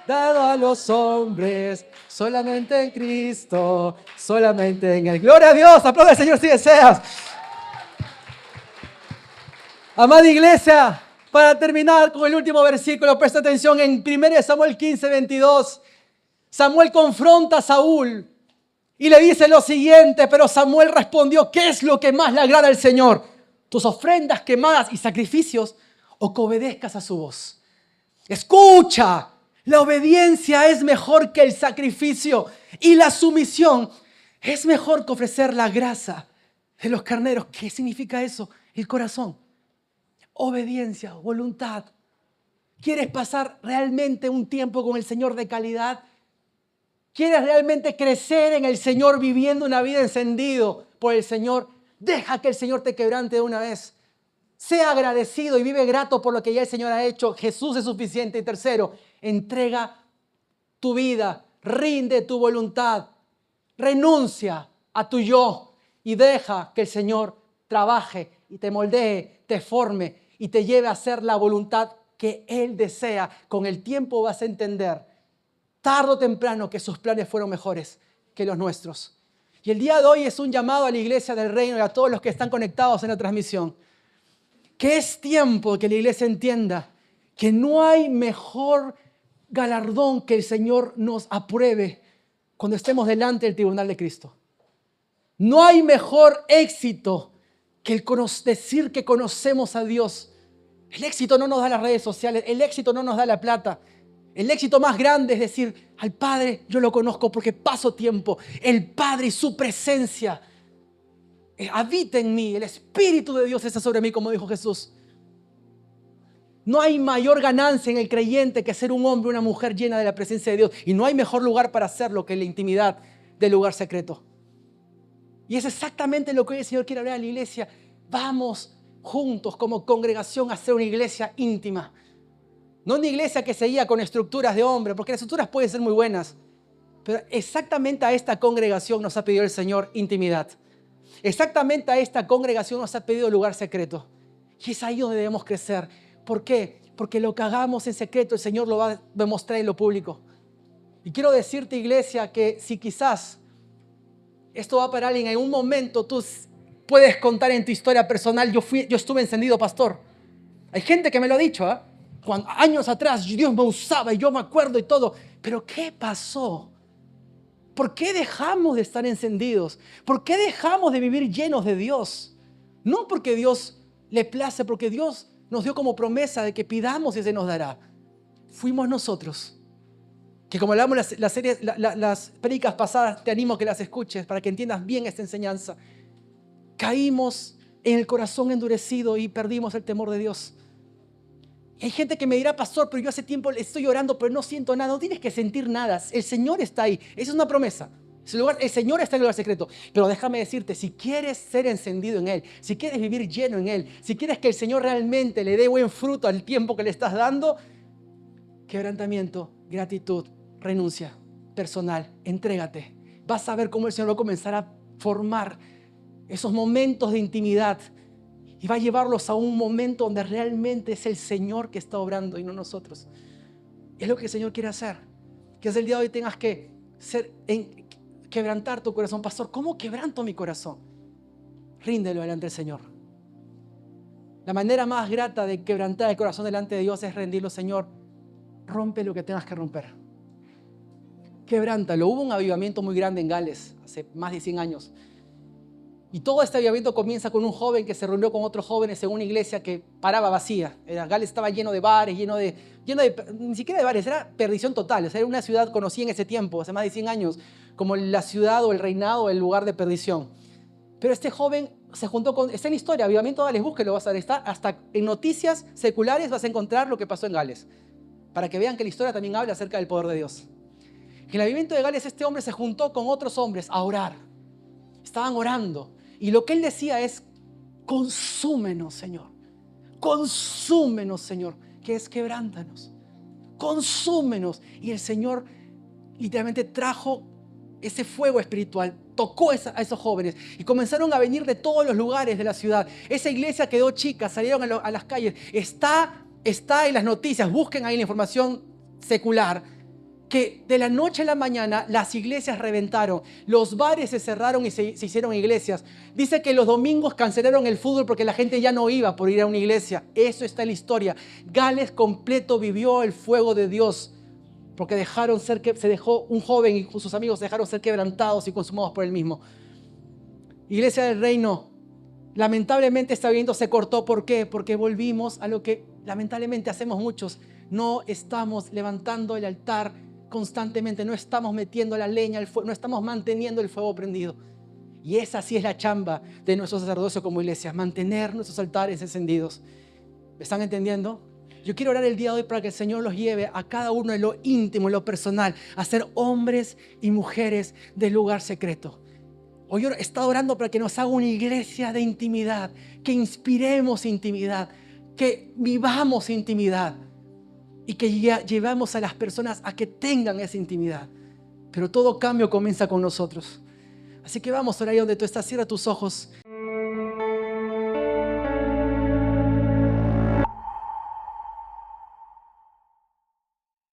dado a los hombres, solamente en Cristo, solamente en Él. Gloria a Dios, aplaude al Señor si deseas. Amada iglesia, para terminar con el último versículo, presta atención en 1 Samuel 15:22. Samuel confronta a Saúl y le dice lo siguiente, pero Samuel respondió, ¿qué es lo que más le agrada al Señor? ¿Tus ofrendas quemadas y sacrificios o que obedezcas a su voz? Escucha, la obediencia es mejor que el sacrificio y la sumisión es mejor que ofrecer la grasa de los carneros. ¿Qué significa eso? El corazón. Obediencia, voluntad. ¿Quieres pasar realmente un tiempo con el Señor de calidad? ¿Quieres realmente crecer en el Señor viviendo una vida encendido por el Señor? Deja que el Señor te quebrante de una vez. Sea agradecido y vive grato por lo que ya el Señor ha hecho. Jesús es suficiente. Y tercero, entrega tu vida, rinde tu voluntad, renuncia a tu yo y deja que el Señor trabaje y te moldee, te forme y te lleve a hacer la voluntad que Él desea. Con el tiempo vas a entender, tarde o temprano, que sus planes fueron mejores que los nuestros. Y el día de hoy es un llamado a la iglesia del reino y a todos los que están conectados en la transmisión, que es tiempo que la iglesia entienda que no hay mejor galardón que el Señor nos apruebe cuando estemos delante del tribunal de Cristo. No hay mejor éxito que el decir que conocemos a Dios. El éxito no nos da las redes sociales, el éxito no nos da la plata. El éxito más grande es decir, al Padre yo lo conozco porque paso tiempo. El Padre y su presencia habita en mí. El Espíritu de Dios está sobre mí, como dijo Jesús. No hay mayor ganancia en el creyente que ser un hombre o una mujer llena de la presencia de Dios. Y no hay mejor lugar para hacerlo que la intimidad del lugar secreto. Y es exactamente lo que hoy el Señor quiere hablar a la iglesia. Vamos juntos como congregación a hacer una iglesia íntima. No una iglesia que seguía con estructuras de hombre, porque las estructuras pueden ser muy buenas. Pero exactamente a esta congregación nos ha pedido el Señor intimidad. Exactamente a esta congregación nos ha pedido lugar secreto. Y es ahí donde debemos crecer. ¿Por qué? Porque lo que hagamos en secreto el Señor lo va a demostrar en lo público. Y quiero decirte, iglesia, que si quizás esto va para alguien, en un momento tú puedes contar en tu historia personal, yo estuve encendido, pastor. Hay gente que me lo ha dicho, ¿eh? Años atrás Dios me usaba y yo me acuerdo y todo. Pero ¿qué pasó? ¿Por qué dejamos de estar encendidos? ¿Por qué dejamos de vivir llenos de Dios? No porque Dios le place, porque Dios nos dio como promesa de que pidamos y se nos dará. Fuimos nosotros, que como hablamos las prédicas pasadas, te animo a que las escuches para que entiendas bien esta enseñanza. Caímos en el corazón endurecido y perdimos el temor de Dios. Y hay gente que me dirá, pastor, pero yo hace tiempo estoy orando, pero no siento nada. No tienes que sentir nada. El Señor está ahí. Esa es una promesa. El Señor está en el lugar secreto. Pero déjame decirte, si quieres ser encendido en Él, si quieres vivir lleno en Él, si quieres que el Señor realmente le dé buen fruto al tiempo que le estás dando, quebrantamiento, gratitud, renuncia personal, entrégate. Vas a ver cómo el Señor va a comenzar a formar esos momentos de intimidad y va a llevarlos a un momento donde realmente es el Señor que está obrando y no nosotros. Y es lo que el Señor quiere hacer. Que desde el día de hoy tengas que quebrantar tu corazón. Pastor, ¿cómo quebranto mi corazón? Ríndelo delante del Señor. La manera más grata de quebrantar el corazón delante de Dios es rendirlo. Señor, rompe lo que tengas que romper. Quebrántalo. Hubo un avivamiento muy grande en Gales hace más de 100 años. Y todo este avivamiento comienza con un joven que se reunió con otros jóvenes en una iglesia que paraba vacía. Gales estaba lleno de bares, ni siquiera de bares, era perdición total. O sea, era una ciudad conocida en ese tiempo, hace más de 100 años, como la ciudad o el reinado, el lugar de perdición. Pero este joven se juntó con, está en historia, avivamiento de Gales, búsquelo, vas a ver, está hasta en noticias seculares vas a encontrar lo que pasó en Gales, para que vean que la historia también habla acerca del poder de Dios. En el avivamiento de Gales este hombre se juntó con otros hombres a orar. Estaban orando. Y lo que él decía es, consúmenos, Señor. Consúmenos, Señor. Que es quebrántanos. Consúmenos. Y el Señor literalmente trajo ese fuego espiritual, tocó a esos jóvenes y comenzaron a venir de todos los lugares de la ciudad. Esa iglesia quedó chica, salieron a las calles. Está en las noticias, busquen ahí la información secular, que de la noche a la mañana las iglesias reventaron, los bares se cerraron y se hicieron iglesias. Dice que los domingos cancelaron el fútbol porque la gente ya no iba por ir a una iglesia. Eso está en la historia. Gales completo vivió el fuego de Dios porque se dejó un joven y sus amigos dejaron ser quebrantados y consumados por él mismo. Iglesia del Reino, lamentablemente este avivamiento se cortó. ¿Por qué? Porque volvimos a lo que lamentablemente hacemos muchos. No estamos levantando el altar constantemente, no estamos metiendo la leña al fuego, no estamos manteniendo el fuego prendido. Y esa sí es la chamba de nuestro sacerdocio como iglesia, mantener nuestros altares encendidos. ¿Me están entendiendo? Yo quiero orar el día de hoy para que el Señor los lleve a cada uno en lo íntimo, en lo personal, a ser hombres y mujeres del lugar secreto. Hoy he estado orando para que nos haga una iglesia de intimidad, que inspiremos intimidad, que vivamos intimidad y que llevamos a las personas a que tengan esa intimidad. Pero todo cambio comienza con nosotros. Así que vamos, ahora ahí donde tú estás, cierra tus ojos.